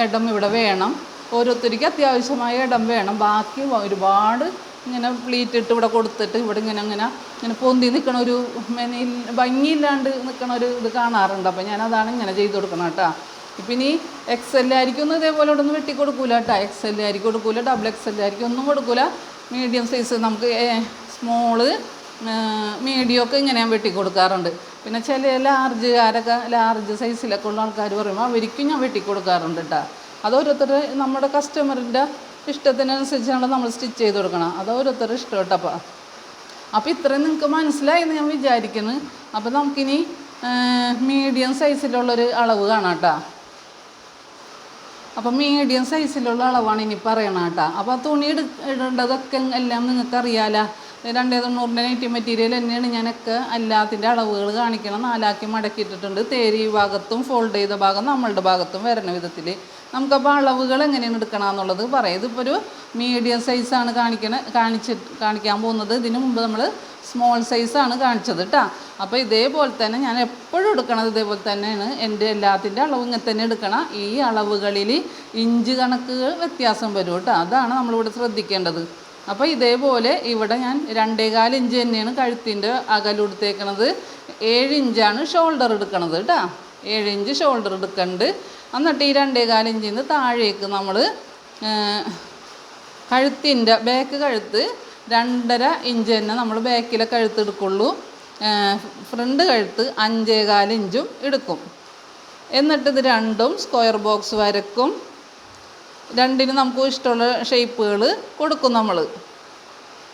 ഇടം ഇവിടെ വേണം, ഓരോരുത്തർക്ക് അത്യാവശ്യമായ ഇടം വേണം. ബാക്കി ഒരുപാട് ഇങ്ങനെ പ്ലീറ്റ് ഇട്ട് ഇവിടെ കൊടുത്തിട്ട് ഇവിടെ ഇങ്ങനെ പൊന്തി നിൽക്കണ ഒരു ഭംഗിയില്ലാണ്ട് നിൽക്കണ ഒരു ഇത് കാണാറുണ്ട്. അപ്പോൾ ഞാനതാണ് ഇങ്ങനെ ചെയ്ത് കൊടുക്കണം കേട്ടോ. ഇപ്പം ഇനി XL ആയിരിക്കും ഒന്നും ഇതേപോലെ ഇവിടെ ഒന്നും വെട്ടി കൊടുക്കൂല കേട്ടോ. XL ആയിരിക്കും കൊടുക്കൂല, XXL ആയിരിക്കും ഒന്നും കൊടുക്കൂല. മീഡിയം സൈസ് നമുക്ക് സ്മോള് മീഡിയമൊക്കെ ഇങ്ങനെ ഞാൻ വെട്ടി കൊടുക്കാറുണ്ട്. പിന്നെ ചില ലാർജ് സൈസിലൊക്കെ ഉള്ള ആൾക്കാർ പറയുമ്പോൾ അവർക്കും ഞാൻ വെട്ടി കൊടുക്കാറുണ്ട് കേട്ടോ. അത് ഓരോരുത്തർ നമ്മുടെ കസ്റ്റമറിൻ്റെ ഇഷ്ടത്തിനനുസരിച്ചാണ് നമ്മൾ സ്റ്റിച്ച് ചെയ്ത് കൊടുക്കണം. അത് ഓരോരുത്തരുടെ ഇഷ്ടം കേട്ടോ. അപ്പോൾ ഇത്രയും നിങ്ങൾക്ക് മനസ്സിലായെന്ന് ഞാൻ വിചാരിക്കുന്നു. അപ്പോൾ നമുക്കിനി മീഡിയം സൈസിലുള്ളൊരു അളവ് കാണാം കേട്ടോ. അപ്പം മീഡിയം സൈസിലുള്ള അളവാണ് ഇനി പറയണം കേട്ടോ. അപ്പോൾ തുണി ഇടേണ്ടതൊക്കെ എല്ലാം നിങ്ങൾക്കറിയാലോ. 290 നൈറ്റി മെറ്റീരിയൽ തന്നെയാണ് ഞാനൊക്കെ എല്ലാത്തിൻ്റെ അളവുകൾ കാണിക്കണം. 4 ആക്കി മടക്കിയിട്ടിട്ടുണ്ട്. തേരി ഭാഗത്തും ഫോൾഡ് ചെയ്ത ഭാഗം നമ്മളുടെ ഭാഗത്തും വരുന്ന വിധത്തിൽ നമുക്കപ്പോൾ അളവുകൾ എങ്ങനെയാണ് എടുക്കണമെന്നുള്ളത് പറയാം. ഇതിപ്പോൾ ഒരു മീഡിയം സൈസാണ് കാണിക്കാൻ പോകുന്നത്. ഇതിനു മുമ്പ് നമ്മൾ സ്മോൾ സൈസാണ് കാണിച്ചത് കേട്ടോ. അപ്പോൾ ഇതേപോലെ തന്നെ ഞാൻ എപ്പോഴും എടുക്കണത് ഇതേപോലെ തന്നെയാണ്. എൻ്റെ എല്ലാത്തിൻ്റെ അളവ് ഇങ്ങനെ തന്നെ എടുക്കണം. ഈ അളവുകളിൽ ഇഞ്ച് കണക്കുകൾ വ്യത്യാസം വരും കേട്ടോ. അതാണ് നമ്മളിവിടെ ശ്രദ്ധിക്കേണ്ടത്. അപ്പോൾ ഇതേപോലെ ഇവിടെ ഞാൻ 2.25 ഇഞ്ച് തന്നെയാണ് കഴുത്തിൻ്റെ അകലെടുത്തേക്കണത്. 7 ഇഞ്ചാണ് ഷോൾഡർ എടുക്കണത് കേട്ടോ. 7 ഇഞ്ച് ഷോൾഡർ എടുക്കുന്നുണ്ട്. എന്നിട്ട് ഈ 2.25 ഇഞ്ചിൽ നിന്ന് താഴേക്ക് നമ്മൾ കഴുത്തിൻ്റെ ബാക്ക് കഴുത്ത് 2.5 ഇഞ്ച് തന്നെ നമ്മൾ ബാക്കിലെ കഴുത്ത് എടുക്കുള്ളൂ. ഫ്രണ്ട് കഴുത്ത് 5.25 ഇഞ്ചും എടുക്കും. എന്നിട്ട് ഇത് രണ്ടും സ്ക്വയർ ബോക്സ് വരക്കും. രണ്ടിനും നമുക്ക് ഇഷ്ടമുള്ള ഷേപ്പുകൾ കൊടുക്കും നമ്മൾ.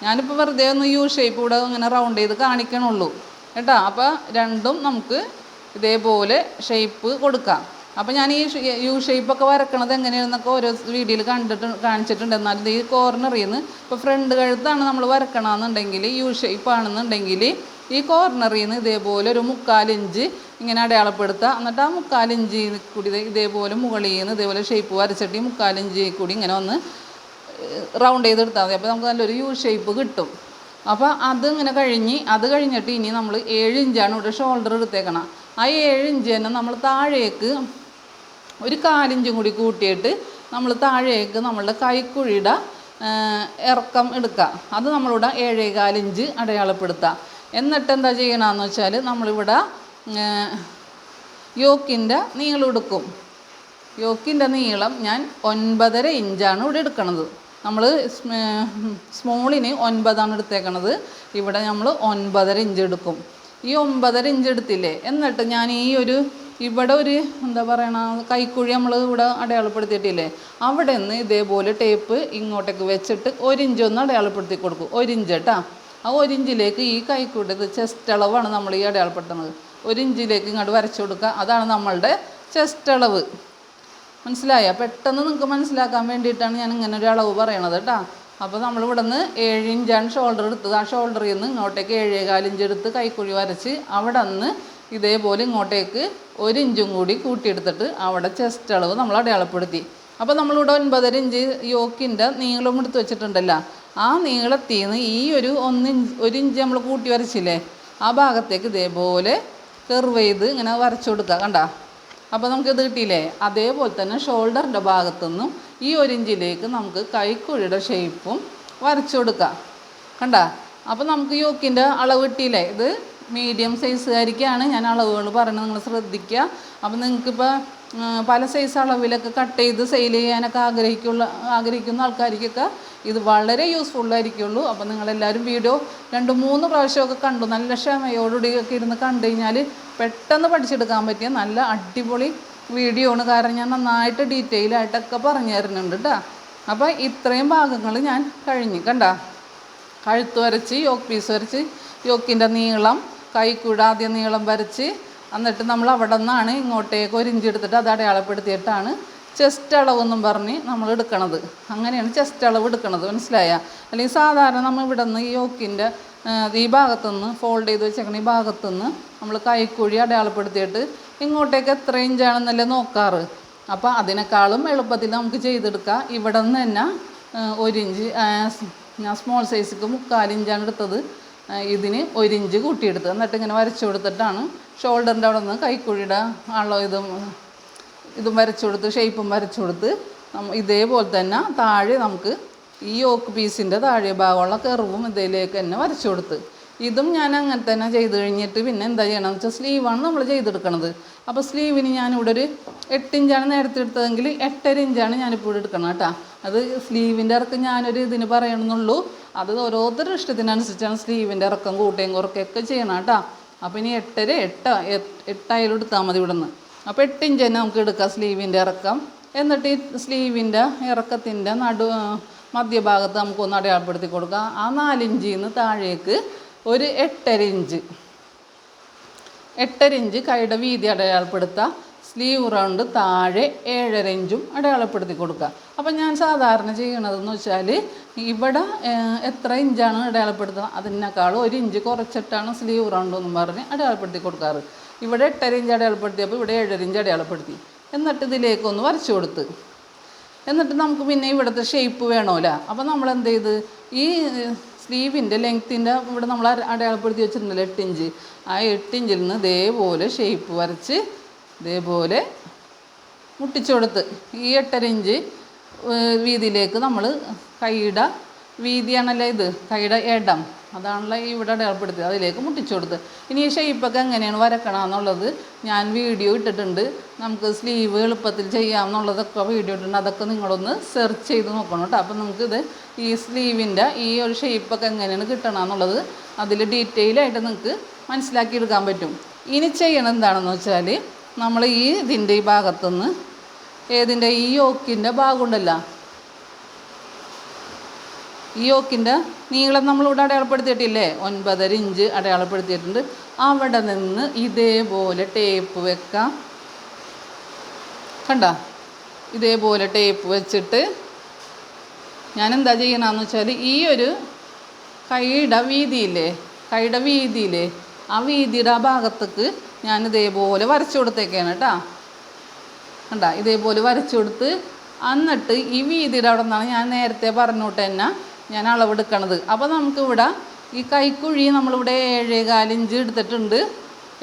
ഞാനിപ്പോൾ വെറുതെ ഒന്ന് യു ഷേപ്പ് ഇവിടെ ഇങ്ങനെ റൗണ്ട് ചെയ്ത് കാണിക്കണുള്ളൂ കേട്ടോ. അപ്പോൾ രണ്ടും നമുക്ക് ഇതേപോലെ ഷേപ്പ് കൊടുക്കാം. അപ്പോൾ ഞാൻ ഈ യു ഷേപ്പൊക്കെ വരക്കണത് എങ്ങനെയാണെന്നൊക്കെ ഓരോ വീഡിയോയിൽ കാണിച്ചിട്ടുണ്ട്. എന്നാലും ഈ കോർണറിൽ നിന്ന് ഇപ്പോൾ ഫ്രണ്ട് കഴുത്താണ് നമ്മൾ വരക്കണമെന്നുണ്ടെങ്കിൽ, യു ഷേപ്പാണെന്നുണ്ടെങ്കിൽ ഈ കോർണറിൽ നിന്ന് ഇതേപോലെ ഒരു 3/4 ഇഞ്ച് ഇങ്ങനെ അടയാളപ്പെടുത്തുക. എന്നിട്ട് ആ 3/4 ഇഞ്ച് കൂടി ഇതേപോലെ മുകളിൽ നിന്ന് ഇതേപോലെ ഷേപ്പ് വരച്ചിട്ട് 3/4 ഇഞ്ച് കൂടി ഇങ്ങനെ ഒന്ന് റൗണ്ട് ചെയ്തെടുത്താൽ മതി. അപ്പോൾ നമുക്ക് നല്ലൊരു യു ഷേപ്പ് കിട്ടും. അപ്പോൾ അതിങ്ങനെ അത് കഴിഞ്ഞിട്ട് ഇനി നമ്മൾ 7 ഇഞ്ചാണ് ഇവിടെ ഷോൾഡർ എടുത്തേക്കണം. ആ 7 ഇഞ്ച് തന്നെ നമ്മൾ താഴേക്ക് ഒരു 1/4 ഇഞ്ചും കൂടി കൂട്ടിയിട്ട് നമ്മൾ താഴേക്ക് നമ്മളുടെ കൈക്കുഴിയുടെ ഇറക്കം എടുക്കുക. അത് നമ്മളിവിടെ 7.25 ഇഞ്ച് അടയാളപ്പെടുത്തുക. എന്നിട്ട് എന്താ ചെയ്യണമെന്ന് വെച്ചാൽ നമ്മളിവിടെ യോക്കിൻ്റെ നീളം എടുക്കും. യോക്കിൻ്റെ നീളം ഞാൻ 9.5 ഇഞ്ചാണ് ഇവിടെ എടുക്കണത്. നമ്മൾ സ്മോളിന് 9 എടുത്തേക്കണത്. ഇവിടെ നമ്മൾ 9.5 ഇഞ്ച് എടുക്കും. ഈ 9.5 ഇഞ്ച് എടുത്തില്ലേ, എന്നിട്ട് ഞാൻ ഇവിടെ ഒരു എന്താ പറയണ കൈക്കുഴി നമ്മൾ ഇവിടെ അടയാളപ്പെടുത്തിയിട്ടില്ലേ, അവിടെ നിന്ന് ഇതേപോലെ ടേപ്പ് ഇങ്ങോട്ടേക്ക് വെച്ചിട്ട് 1 ഇഞ്ച് ഒന്ന് അടയാളപ്പെടുത്തി കൊടുക്കും. 1 ഇഞ്ച് കേട്ടോ. ആ 1 ഇഞ്ചിലേക്ക് ഈ കൈക്കുഴി ചെസ്റ്റ് അളവാണ് നമ്മൾ ഈ അടയാളപ്പെടുത്തുന്നത്. 1 ഇഞ്ചിലേക്ക് ഇങ്ങോട്ട് വരച്ചു കൊടുക്കുക. അതാണ് നമ്മളുടെ ചെസ്റ്റ് അളവ്. മനസ്സിലായോ? പെട്ടെന്ന് നിങ്ങൾക്ക് മനസ്സിലാക്കാൻ വേണ്ടിയിട്ടാണ് ഞാൻ ഇങ്ങനെ ഒരു അളവ് പറയണത് കേട്ടോ. അപ്പോൾ നമ്മളിവിടെ നിന്ന് 7 ഇഞ്ചാണ് ഷോൾഡർ എടുത്തത്. ആ ഷോൾഡറിൽ നിന്ന് ഇങ്ങോട്ടേക്ക് 7.25 ഇഞ്ച് എടുത്ത് കൈക്കുഴി വരച്ച് അവിടെ നിന്ന് ഇതേപോലെ ഇങ്ങോട്ടേക്ക് 1 ഇഞ്ചും കൂടി കൂട്ടിയെടുത്തിട്ട് അവിടെ ചെസ്റ്റ് അളവ് നമ്മൾ അടയാളപ്പെടുത്തി. അപ്പോൾ നമ്മളിവിടെ 9.5 ഇഞ്ച് യോക്കിൻ്റെ നീളം എടുത്ത് വെച്ചിട്ടുണ്ടല്ലോ, ആ നീളത്തിൽ നിന്ന് ഈ ഒരു 1 ഇഞ്ച് നമ്മൾ കൂട്ടി വരച്ചില്ലേ, ആ ഭാഗത്തേക്ക് ഇതേപോലെ കർവ് ചെയ്ത് ഇങ്ങനെ വരച്ചു കൊടുക്കുക. കണ്ട? അപ്പോൾ നമുക്കിത് കിട്ടിയില്ലേ? അതേപോലെ തന്നെ ഷോൾഡറിൻ്റെ ഭാഗത്തുനിന്നും ഈ 1 ഇഞ്ചിലേക്ക് നമുക്ക് കൈക്കുഴിയുടെ ഷേപ്പും വരച്ചു കൊടുക്കാം. കണ്ട? അപ്പോൾ നമുക്ക് യോക്കിൻ്റെ അളവ് കിട്ടിയില്ലേ? ഇത് മീഡിയം സൈസുകാരിക്കാണ് ഞാൻ അളവുകൾ പറയുന്നത്, നിങ്ങൾ ശ്രദ്ധിക്കുക. അപ്പോൾ നിങ്ങൾക്കിപ്പോൾ പല സൈസ് അളവിലൊക്കെ കട്ട് ചെയ്ത് സെയിൽ ചെയ്യാനൊക്കെ ആഗ്രഹിക്കുന്ന ആൾക്കാർക്കൊക്കെ ഇത് വളരെ യൂസ്ഫുള്ളായിരിക്കുള്ളൂ. അപ്പോൾ നിങ്ങളെല്ലാവരും വീഡിയോ 2-3 പ്രാവശ്യമൊക്കെ കണ്ടു, നല്ല ക്ഷമയോടുകൂടിയൊക്കെ ഇരുന്ന് കണ്ടു കഴിഞ്ഞാൽ പെട്ടെന്ന് പഠിച്ചെടുക്കാൻ പറ്റിയ നല്ല അടിപൊളി വീഡിയോ ആണ്. കാരണം ഞാൻ നന്നായിട്ട് ഡീറ്റെയിൽ ആയിട്ടൊക്കെ പറഞ്ഞു തരുന്നുണ്ട് കേട്ടോ. അപ്പോൾ ഇത്രയും ഭാഗങ്ങൾ ഞാൻ കണ്ട? കഴുത്ത് വരച്ച്, യോക്ക് പീസ് വരച്ച്, യോക്കിൻ്റെ നീളം, കൈക്കുഴ ആദ്യം നീളം വരച്ച്, എന്നിട്ട് നമ്മൾ അവിടെ നിന്നാണ് ഇങ്ങോട്ടേക്ക് 1 ഇഞ്ച് എടുത്തിട്ട് അത് അടയാളപ്പെടുത്തിയിട്ടാണ് ചെസ്റ്റ് അളവെന്നും പറഞ്ഞ് നമ്മൾ എടുക്കണത്. അങ്ങനെയാണ് ചെസ്റ്റ് അളവ് എടുക്കണത്. മനസ്സിലായ? അല്ലെങ്കിൽ സാധാരണ നമ്മൾ ഇവിടെ നിന്ന് ഈ യോക്കിൻ്റെ ഈ ഭാഗത്തുനിന്ന് ഫോൾഡ് ചെയ്ത് വെച്ചേക്കണ ഈ ഭാഗത്തുനിന്ന് നമ്മൾ കൈക്കുഴി അടയാളപ്പെടുത്തിയിട്ട് ഇങ്ങോട്ടേക്ക് എത്ര ഇഞ്ചാണെന്നല്ലേ നോക്കാറ്. അപ്പോൾ അതിനേക്കാളും എളുപ്പത്തിൽ നമുക്ക് ചെയ്തെടുക്കാം. ഇവിടെ നിന്ന് തന്നെ 1 ഇഞ്ച്, ഞാൻ സ്മോൾ സൈസിക്ക് 3/4 ഇഞ്ചാണ് എടുത്തത്. ഇതിന് 1 ഇഞ്ച് കൂട്ടിയെടുത്ത് എന്നിട്ട് ഇങ്ങനെ വരച്ചു കൊടുത്തിട്ടാണ് ഷോൾഡറിൻ്റെ അവിടെ നിന്ന് കൈക്കുഴിയുടെ ഇതും വരച്ചു കൊടുത്ത്, ഷേപ്പും വരച്ചു കൊടുത്ത് ഇതേപോലെ തന്നെ താഴെ നമുക്ക് ഈ യോക്ക് പീസിൻ്റെ താഴെ ഭാഗമുള്ള കർവും ഇതിലേക്ക് തന്നെ വരച്ചു കൊടുത്ത്, ഇതും ഞാൻ അങ്ങനെ തന്നെ ചെയ്ത് കഴിഞ്ഞിട്ട് പിന്നെ എന്താ ചെയ്യണമെന്ന് വെച്ചാൽ സ്ലീവാണ് നമ്മൾ ചെയ്തെടുക്കണത്. അപ്പോൾ സ്ലീവിന് ഞാനിവിടെ ഒരു 8 ഇഞ്ചാണ് നേരത്തെ എടുത്തതെങ്കിൽ 8.5 ഇഞ്ചാണ് ഞാനിപ്പോൾ ഇവിടെ എടുക്കണം കേട്ടോ. അത് സ്ലീവിൻ്റെ ഇറക്കം ഞാനൊരു ഇതിന് പറയണമെന്നുള്ളൂ. അത് ഓരോരുത്തരുടെ ഇഷ്ടത്തിനനുസരിച്ചാണ് സ്ലീവിൻ്റെ ഇറക്കം കൂട്ടുകയും കുറയ്ക്കുകയൊക്കെ ചെയ്യണം കേട്ടോ. അപ്പോൾ ഇനി 8 എടുത്താൽ മതി ഇവിടെ നിന്ന്. അപ്പോൾ 8 ഇഞ്ച് തന്നെ നമുക്ക് എടുക്കാം സ്ലീവിൻ്റെ ഇറക്കം. എന്നിട്ട് ഈ സ്ലീവിൻ്റെ ഇറക്കത്തിൻ്റെ മധ്യഭാഗത്ത് നമുക്കൊന്ന് അടയാളപ്പെടുത്തി കൊടുക്കാം. ആ 4 ഇഞ്ചിൽ നിന്ന് താഴേക്ക് ഒരു 8.5 ഇഞ്ച് കൈയുടെ വീതി അടയാളപ്പെടുത്തുക. സ്ലീവ് റൗണ്ട് താഴെ 7.5 ഇഞ്ചും അടയാളപ്പെടുത്തി കൊടുക്കുക. അപ്പം ഞാൻ സാധാരണ ചെയ്യണതെന്ന് വെച്ചാൽ ഇവിടെ എത്ര ഇഞ്ചാണ് അടയാളപ്പെടുത്തുക അതിനേക്കാളും 1 ഇഞ്ച് കുറച്ചിട്ടാണ് സ്ലീവ് റൗണ്ട് എന്നും പറഞ്ഞ് അടയാളപ്പെടുത്തി കൊടുക്കാറ്. ഇവിടെ 8.5 ഇഞ്ച് അടയാളപ്പെടുത്തിയപ്പോൾ ഇവിടെ 7.5 ഇഞ്ച് അടയാളപ്പെടുത്തി. എന്നിട്ട് ഇതിലേക്കൊന്ന് വരച്ചു കൊടുത്ത്, എന്നിട്ട് നമുക്ക് പിന്നെ ഇവിടുത്തെ ഷേപ്പ് വേണമല്ലോ. അപ്പോൾ നമ്മൾ എന്ത് ചെയ്ത് ഈ സ്ലീവിൻ്റെ ലെങ്ത്തിൻ്റെ ഇവിടെ നമ്മൾ അടയാളപ്പെടുത്തി വെച്ചിട്ടുണ്ടല്ലോ 8 ഇഞ്ച്, ആ 8 ഇഞ്ചിൽ നിന്ന് ഇതേപോലെ ഷേപ്പ് വരച്ച് ഇതേപോലെ മുട്ടിച്ചു കൊടുത്ത് ഈ 8.5 ഇഞ്ച് വീതിയിലേക്ക് നമ്മൾ കൈയുടെ വീതിയാണല്ലോ ഇത്, കൈയുടെ ഇടം അതാണല്ലോ ഇവിടെ അടയാളപ്പെടുത്തിയത്. അതിലേക്ക് മുട്ടിച്ചു കൊടുത്ത് ഇനി ഈ ഷേപ്പൊക്കെ എങ്ങനെയാണ് വരക്കണമെന്നുള്ളത് ഞാൻ വീഡിയോ ഇട്ടിട്ടുണ്ട്. നമുക്ക് സ്ലീവ് എളുപ്പത്തിൽ ചെയ്യാമെന്നുള്ളതൊക്കെ വീഡിയോ ഇട്ടിട്ടുണ്ട്. അതൊക്കെ നിങ്ങളൊന്ന് സെർച്ച് ചെയ്ത് നോക്കണം കേട്ടോ. അപ്പം നമുക്കിത് ഈ സ്ലീവിൻ്റെ ഈ ഒരു ഷേപ്പൊക്കെ എങ്ങനെയാണ് കിട്ടണമെന്നുള്ളത് അതിൽ ഡീറ്റെയിൽ ആയിട്ട് നിങ്ങൾക്ക് മനസ്സിലാക്കിയെടുക്കാൻ പറ്റും. ഇനി ചെയ്യണം എന്താണെന്ന് വെച്ചാൽ നമ്മൾ ഈ ഇതിൻ്റെ ഈ ഭാഗത്തുനിന്ന് ഏതിൻ്റെ ഈ യോക്കിൻ്റെ ഭാഗമുണ്ടല്ലോ, ഈ യോക്കിൻ്റെ നീളം നമ്മളിവിടെ അടയാളപ്പെടുത്തിയിട്ടില്ലേ, 9.5 ഇഞ്ച് അടയാളപ്പെടുത്തിയിട്ടുണ്ട്. അവിടെ നിന്ന് ഇതേപോലെ ടേപ്പ് വെക്കാം. കണ്ട, ഇതേപോലെ ടേപ്പ് വെച്ചിട്ട് ഞാൻ എന്താ ചെയ്യണമെന്ന് വെച്ചാൽ ഈ ഒരു കൈയുടെ വീതിയില്ലേ ആ വീതിയുടെ ആ ഭാഗത്തേക്ക് ഞാൻ ഇതേപോലെ വരച്ചു കൊടുത്തേക്കാണ് കേട്ടോ. കണ്ട, ഇതേപോലെ വരച്ചു കൊടുത്ത് എന്നിട്ട് ഈ വീതിയുടെ അവിടെ നിന്നാണ് ഞാൻ നേരത്തെ പറഞ്ഞോട്ട് തന്നെ ഞാൻ അളവെടുക്കണത്. അപ്പോൾ നമുക്കിവിടെ ഈ കൈക്കുഴി നമ്മളിവിടെ 7.25 ഇഞ്ച് എടുത്തിട്ടുണ്ട്.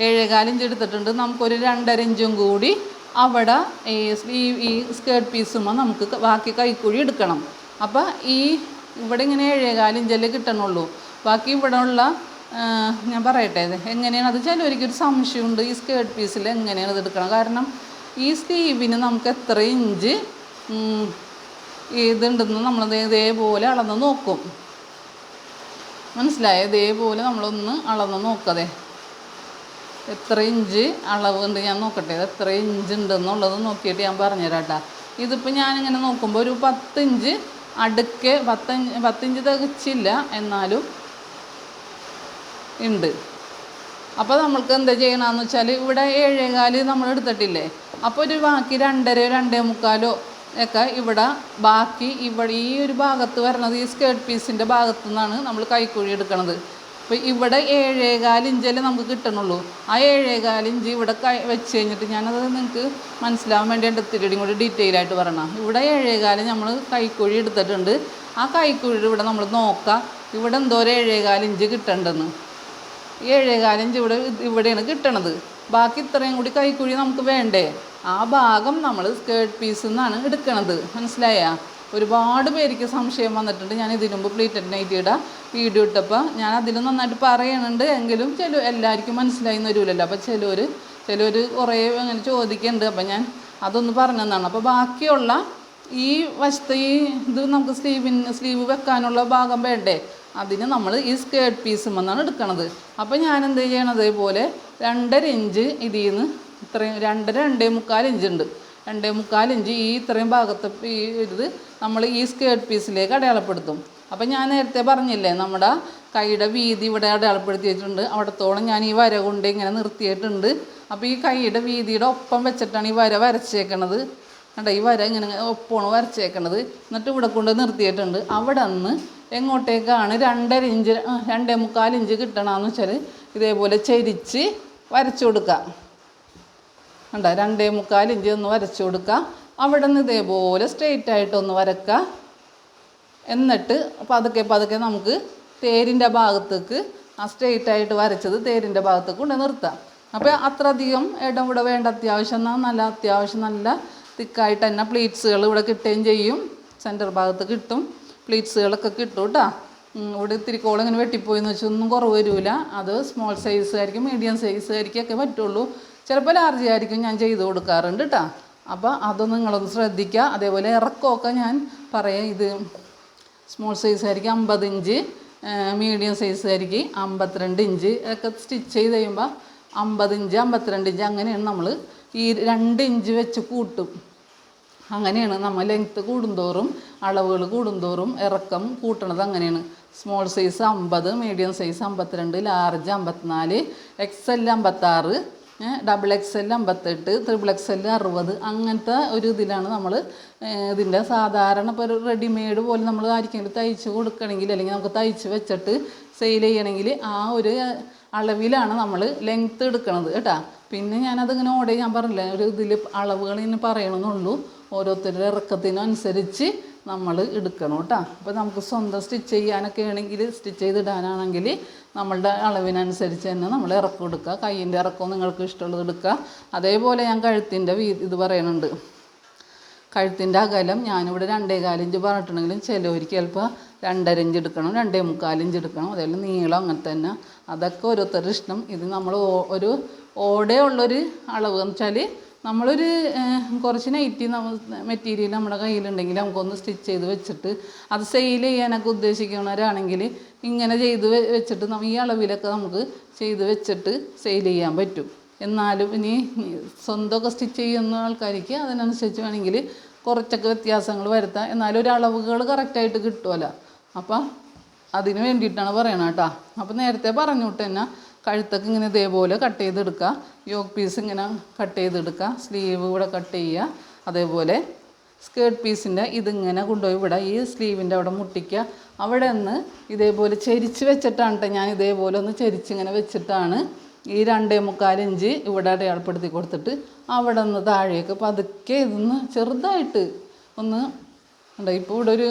7.25 ഇഞ്ച് എടുത്തിട്ടുണ്ട്. നമുക്കൊരു 2.5 ഇഞ്ചും കൂടി അവിടെ ഈ സ്കേർട്ട് പീസുമ്പോൾ നമുക്ക് ബാക്കി കൈക്കുഴി എടുക്കണം. അപ്പോൾ ഈ ഇവിടെ ഇങ്ങനെ 7.25 ഇഞ്ചല്ലേ കിട്ടണുള്ളൂ. ബാക്കി ഇവിടെ ഉള്ള ഞാൻ പറയട്ടെ എങ്ങനെയാണ് അത് ചിലവർക്കൊരു സംശയമുണ്ട് ഈ സ്കേർട്ട് പീസിൽ എങ്ങനെയാണ് ഇത് എടുക്കണം. കാരണം ഈ സ്ലീവിന് നമുക്ക് എത്ര ഇഞ്ച് ഇതുണ്ടെന്ന് നമ്മളത് ഇതേപോലെ അളന്ന് നോക്കും. മനസ്സിലായോ? ഇതേപോലെ നമ്മളൊന്ന് അളന്ന് നോക്കതേ എത്ര ഇഞ്ച് അളവുണ്ട് ഞാൻ നോക്കട്ടെ. എത്ര ഇഞ്ച് ഉണ്ടെന്നുള്ളത് നോക്കിയിട്ട് ഞാൻ പറഞ്ഞുതരാം കേട്ടോ. ഇതിപ്പോൾ ഞാനിങ്ങനെ നോക്കുമ്പോൾ ഒരു 10 ഇഞ്ച് അടുക്കെ 10 ഇഞ്ച് തികച്ചില്ല, എന്നാലും ഉണ്ട്. അപ്പോൾ നമ്മൾക്ക് എന്താ ചെയ്യണമെന്ന് വെച്ചാൽ ഇവിടെ 7.25 നമ്മൾ എടുത്തിട്ടില്ലേ, അപ്പോൾ ഒരു ബാക്കി 2.5 2.25 ഒക്കെ ഇവിടെ ബാക്കി ഇവിടെ ഈ ഒരു ഭാഗത്ത് വരണത് ഈ സ്കേർട്ട് പീസിൻ്റെ ഭാഗത്തു നിന്നാണ് നമ്മൾ കൈക്കുഴി എടുക്കണത്. അപ്പോൾ ഇവിടെ 7.25 ഇഞ്ചല്ലേ നമുക്ക് കിട്ടണുള്ളൂ. ആ 7.25 ഇഞ്ച് ഇവിടെ വെച്ച് കഴിഞ്ഞിട്ട് ഞാനത് നിങ്ങൾക്ക് മനസ്സിലാവാൻ വേണ്ടി എൻ്റെ ഇത്തിരിയും കൂടി ഡീറ്റെയിൽ ആയിട്ട് പറയണം. ഇവിടെ 7.25 നമ്മൾ കൈക്കുഴി എടുത്തിട്ടുണ്ട്. ആ കൈക്കുഴി ഇവിടെ നമ്മൾ നോക്കാം ഇവിടെ എന്തോരം 7.25 ഇഞ്ച് കിട്ടേണ്ടെന്ന്. 7.25 ഇഞ്ച് ഇവിടെയാണ് കിട്ടണത്. ബാക്കി ഇത്രയും കൂടി കൈക്കുഴി നമുക്ക് വേണ്ടേ, ആ ഭാഗം നമ്മൾ സ്കേർട്ട് പീസിൽ നിന്നാണ് എടുക്കണത്. മനസ്സിലായാ? ഒരുപാട് പേർക്ക് സംശയം വന്നിട്ടുണ്ട്. ഞാൻ ഇതിനു മുമ്പ് പ്ലീറ്റഡ് നൈറ്റിയുടെ വീഡിയോ ഇട്ടപ്പോൾ ഞാൻ അതിൽ നന്നായിട്ട് പറയുന്നുണ്ട്. എങ്കിലും എല്ലാവർക്കും മനസ്സിലായി എന്ന് വരില്ലല്ലോ. അപ്പോൾ ചിലർ കുറേ അങ്ങനെ ചോദിക്കുന്നുണ്ട്. അപ്പോൾ ഞാൻ അതൊന്ന് പറഞ്ഞതാണ്. അപ്പോൾ ബാക്കിയുള്ള ഈ വശത്ത് ഈ ഇത് നമുക്ക് സ്ലീവ് വെക്കാനുള്ള ഭാഗം വേണ്ടേ, അതിന് നമ്മൾ ഈ സ്കേർട്ട് പീസുമെന്നാണ് എടുക്കണത്. അപ്പോൾ ഞാൻ എന്ത് ചെയ്യണം, അതേപോലെ 2.5 ഇഞ്ച് ഇതിൽ നിന്ന് ഇത്രയും 2.25 ഇഞ്ച് ഉണ്ട്. 2.25 ഇഞ്ച് ഈ ഇത്രയും ഭാഗത്ത് ഈ ഇത് നമ്മൾ ഈ സ്കേർട്ട് പീസിലേക്ക് അടയാളപ്പെടുത്തും. അപ്പം ഞാൻ നേരത്തെ പറഞ്ഞില്ലേ നമ്മുടെ കൈയുടെ വീതി ഇവിടെ അടയാളപ്പെടുത്തി വെച്ചിട്ടുണ്ട്. അവിടത്തോളം ഞാൻ ഈ വര കൊണ്ട് ഇങ്ങനെ നിർത്തിയിട്ടുണ്ട്. അപ്പോൾ ഈ കൈയുടെ വീതിയുടെ ഒപ്പം വെച്ചിട്ടാണ് ഈ വര വരച്ചേക്കണത്. കണ്ടോ, ഈ വര ഇങ്ങനെ ഒപ്പമാണ് വരച്ചേക്കണത്. എന്നിട്ട് ഇവിടെ കൊണ്ട് നിർത്തിയിട്ടുണ്ട്. അവിടെ നിന്ന് എങ്ങോട്ടേക്കാണ് 2.5 ഇഞ്ച് 2.25 ഇഞ്ച് കിട്ടണമെന്ന് വെച്ചാൽ ഇതേപോലെ ചരിച്ച് വരച്ചു കൊടുക്കുക. കണ്ടോ, 2.25 ഇഞ്ച് ഒന്ന് വരച്ചു കൊടുക്കുക. അവിടെ നിന്ന് ഇതേപോലെ സ്ട്രെയിറ്റ് ആയിട്ടൊന്ന് വരക്കുക. എന്നിട്ട് പതുക്കെ നമുക്ക് തേരിൻ്റെ ഭാഗത്തേക്ക് ആ സ്ട്രെയിറ്റ് ആയിട്ട് വരച്ചത് തേരിൻ്റെ ഭാഗത്തേക്ക് കൊണ്ട് നിർത്താം. അപ്പോൾ അത്രയധികം ഇടം ഇവിടെ വേണ്ട. അത്യാവശ്യം നല്ല തിക്കായിട്ട് തന്നെ പ്ലീറ്റ്സുകൾ ഇവിടെ കിട്ടുകയും ചെയ്യും. സെൻറ്റർ ഭാഗത്ത് കിട്ടും, പ്ലീറ്റ്സുകളൊക്കെ കിട്ടും കേട്ടോ. ഇവിടെ ഇത്തിരി കോളം ഇങ്ങനെ വെട്ടിപ്പോയെന്ന് വെച്ചാൽ ഒന്നും കുറവ് വരില്ല. അത് സ്മോൾ സൈസുകാർക്കും മീഡിയം സൈസുകാർക്കൊക്കെ പറ്റുള്ളൂ. ചിലപ്പോൾ ലാർജ് ആയിരിക്കും ഞാൻ ചെയ്ത് കൊടുക്കാറുണ്ട് കേട്ടോ. അപ്പോൾ അതൊന്നും നിങ്ങളൊന്ന് ശ്രദ്ധിക്കുക. അതേപോലെ ഇറക്കമൊക്കെ ഞാൻ പറയാം. ഇത് സ്മോൾ സൈസുകാർക്ക് 50 ഇഞ്ച്, മീഡിയം സൈസുകാർക്ക് 52 ഇഞ്ച് ഒക്കെ സ്റ്റിച്ച് ചെയ്ത് കഴിയുമ്പോൾ 50 ഇഞ്ച് 52 ഇഞ്ച് അങ്ങനെയാണ് നമ്മൾ ഈ 2 ഇഞ്ച് വെച്ച് കൂട്ടും. അങ്ങനെയാണ് നമ്മൾ ലെങ്ത്ത് കൂടുന്തോറും അളവുകൾ കൂടുന്തോറും ഇറക്കം കൂട്ടണത്. അങ്ങനെയാണ് small size 50, medium size 52, large 54, XL 56, double XL 58, triple XL 60 അങ്ങനത്തെ ഒരു ഇതിലാണ് നമ്മൾ ഇതിൻ്റെ സാധാരണ ഇപ്പോൾ ഒരു റെഡിമെയ്ഡ് പോലെ നമ്മൾ ആർക്കെങ്കിലും തയ്ച്ച് കൊടുക്കണമെങ്കിൽ അല്ലെങ്കിൽ നമുക്ക് തയ്ച്ച് വെച്ചിട്ട് സെയിൽ ചെയ്യണമെങ്കിൽ ആ ഒരു അളവിലാണ് നമ്മൾ ലെങ്ത്ത് എടുക്കണത് കേട്ടോ. പിന്നെ ഞാനതിങ്ങനെ ഞാൻ പറഞ്ഞില്ല, ഒരു ഇതിൽ അളവുകൾ ഇങ്ങനെ പറയണമെന്നുള്ളൂ. ഓരോരുത്തരുടെ ഇറക്കത്തിനനുസരിച്ച് നമ്മൾ എടുക്കണം കേട്ടോ. അപ്പോൾ നമുക്ക് സ്വന്തം സ്റ്റിച്ച് ചെയ്യാനൊക്കെ ആണെങ്കിൽ, സ്റ്റിച്ച് ചെയ്തിടാനാണെങ്കിൽ നമ്മളുടെ അളവിനനുസരിച്ച് തന്നെ നമ്മൾ ഇറക്കം എടുക്കുക. കയ്യിൻ്റെ ഇറക്കം നിങ്ങൾക്ക് ഇഷ്ടമുള്ളത് എടുക്കുക. അതേപോലെ ഞാൻ കഴുത്തിൻ്റെ ഇത് പറയുന്നുണ്ട്. കഴുത്തിൻ്റെ അകലം ഞാനിവിടെ 2.25 ഇഞ്ച് പറഞ്ഞിട്ടുണ്ടെങ്കിലും ചിലവർക്ക് ചിലപ്പോൾ 2.5 ഇഞ്ച് എടുക്കണം, 2.25 ഇഞ്ച് എടുക്കണം. അതേപോലെ നീളം അങ്ങനെ തന്നെ. അതൊക്കെ ഓരോരുത്തരുടെ ഇഷ്ടം. ഇത് നമ്മൾ ഒരു ഓടെയുള്ളൊരു അളവ് എന്ന് വെച്ചാൽ നമ്മളൊരു കുറച്ച് നൈറ്റി മെറ്റീരിയൽ നമ്മുടെ കയ്യിലുണ്ടെങ്കിൽ നമുക്കൊന്ന് സ്റ്റിച്ച് ചെയ്ത് വെച്ചിട്ട് അത് സെയിൽ ചെയ്യാനൊക്കെ ഉദ്ദേശിക്കുന്നവരാണെങ്കിൽ ഇങ്ങനെ ചെയ്ത് വെച്ചിട്ട് ഈ അളവിലൊക്കെ നമുക്ക് ചെയ്ത് വെച്ചിട്ട് സെയിൽ ചെയ്യാൻ പറ്റും. എന്നാലും ഇനി സ്വന്തമൊക്കെ സ്റ്റിച്ച് ചെയ്യുന്ന ആൾക്കാർക്ക് അതിനനുസരിച്ച് വേണമെങ്കിൽ കുറച്ചൊക്കെ വ്യത്യാസങ്ങൾ വരുത്താം. എന്നാലും ഒരു അളവുകൾ കറക്റ്റായിട്ട് കിട്ടുമല്ലോ. അപ്പം അതിന് വേണ്ടിയിട്ടാണ് പറയണത് കേട്ടോ. അപ്പം നേരത്തെ പറഞ്ഞുവിട്ട് തന്നെ കഴുത്തൊക്കെ ഇങ്ങനെ ഇതേപോലെ കട്ട് ചെയ്തെടുക്കുക. യോക്ക് പീസ് ഇങ്ങനെ കട്ട് ചെയ്തെടുക്കുക. സ്ലീവ് ഇവിടെ കട്ട് ചെയ്യുക. അതേപോലെ സ്കേർട്ട് പീസിൻ്റെ ഇതിങ്ങനെ കൊണ്ടുപോയി ഇവിടെ ഈ സ്ലീവിൻ്റെ അവിടെ മുട്ടിക്കുക. അവിടെ നിന്ന് ഇതേപോലെ ചെരിച്ച് വെച്ചിട്ടാണ് കേട്ടോ, ഞാൻ ഇതേപോലെ ഒന്ന് ചെരിച്ചിങ്ങനെ വെച്ചിട്ടാണ് ഈ 2.25 ഇഞ്ച് ഇവിടെ അടയാളപ്പെടുത്തി കൊടുത്തിട്ട് അവിടെ നിന്ന് താഴേക്ക് പതുക്കെ ഇതൊന്ന് ചെറുതായിട്ട് ഒന്ന് ഉണ്ട്. ഇപ്പോൾ ഇവിടെ ഒരു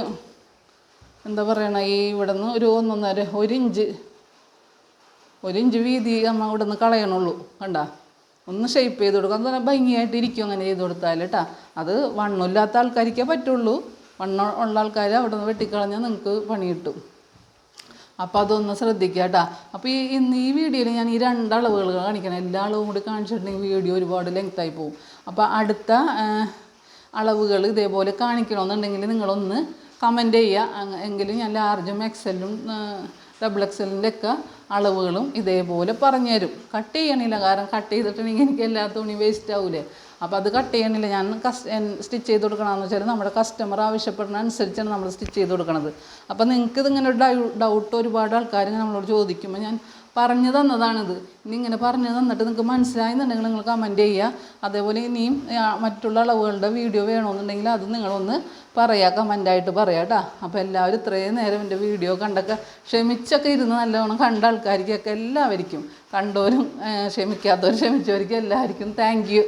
എന്താ പറയണ, ഈ ഇവിടെ നിന്ന് ഒരു 1 ഇഞ്ച് വീതി നമ്മൾ ഇവിടെ നിന്ന് കളയണുള്ളൂ. കണ്ട ഒന്ന് ഷേപ്പ് ചെയ്ത് കൊടുക്കുക. അത് ഭംഗിയായിട്ട് ഇരിക്കും അങ്ങനെ ചെയ്ത് കൊടുത്താൽ കേട്ടോ. അത് വണ്ണമില്ലാത്ത ആൾക്കാർക്കേ പറ്റുള്ളൂ. വണ്ണം ഉള്ള ആൾക്കാർ അവിടെ നിന്ന് വെട്ടിക്കളഞ്ഞാൽ നിങ്ങൾക്ക് പണി കിട്ടും. അപ്പോൾ അതൊന്ന് ശ്രദ്ധിക്കുക കേട്ടോ. അപ്പോൾ ഈ വീഡിയോയിൽ ഞാൻ ഈ 2 അളവുകൾ കാണിക്കണം. എല്ലാ അളവും കൂടി കാണിച്ചിട്ടുണ്ടെങ്കിൽ വീഡിയോ ഒരുപാട് ലെങ്തായി പോകും. അപ്പോൾ അടുത്ത അളവുകൾ ഇതേപോലെ കാണിക്കണമെന്നുണ്ടെങ്കിൽ നിങ്ങളൊന്ന് കമൻറ്റ് ചെയ്യുക. എങ്കിലും ഞാൻ ലാർജും എക്സലും XXL ഒക്കെ അളവുകളും ഇതേപോലെ പറഞ്ഞുതരും. കട്ട് ചെയ്യണില്ല, കാരണം കട്ട് ചെയ്തിട്ടുണ്ടെങ്കിൽ എനിക്ക് എല്ലാ തുണി വേസ്റ്റ് ആവില്ലേ. അപ്പോൾ അത് കട്ട് ചെയ്യണില്ല. ഞാൻ സ്റ്റിച്ച് ചെയ്ത് കൊടുക്കണമെന്ന് വെച്ചാൽ നമ്മുടെ കസ്റ്റമർ ആവശ്യപ്പെടുന്ന അനുസരിച്ചാണ് നമ്മൾ സ്റ്റിച്ച് ചെയ്ത് കൊടുക്കുന്നത്. അപ്പോൾ നിങ്ങൾക്ക് ഇതിങ്ങനെ ഡൗട്ട് ഒരുപാട് ആൾക്കാർ നമ്മളോട് ചോദിക്കുമ്പോൾ ഞാൻ പറഞ്ഞു തന്നതാണിത്. ഇനി ഇങ്ങനെ പറഞ്ഞു തന്നിട്ട് നിങ്ങൾക്ക് മനസ്സിലായെന്നുണ്ടെങ്കിൽ നിങ്ങൾ കമൻറ്റ് ചെയ്യുക. അതേപോലെ ഇനിയും മറ്റുള്ള അളവുകളുടെ വീഡിയോ വേണമെന്നുണ്ടെങ്കിൽ അത് നിങ്ങളൊന്ന് പറയുക, കമൻറ്റായിട്ട് പറയാം കേട്ടോ. അപ്പോൾ എല്ലാവരും ഇത്രയും നേരം എൻ്റെ വീഡിയോ കണ്ടൊക്കെ ക്ഷമിച്ചൊക്കെ ഇരുന്ന് നല്ലവണ്ണം കണ്ട ആൾക്കാർക്കൊക്കെ എല്ലാവർക്കും, കണ്ടവരും ക്ഷമിക്കാത്തവരും ക്ഷമിച്ചവർക്കും എല്ലാവർക്കും താങ്ക് യു.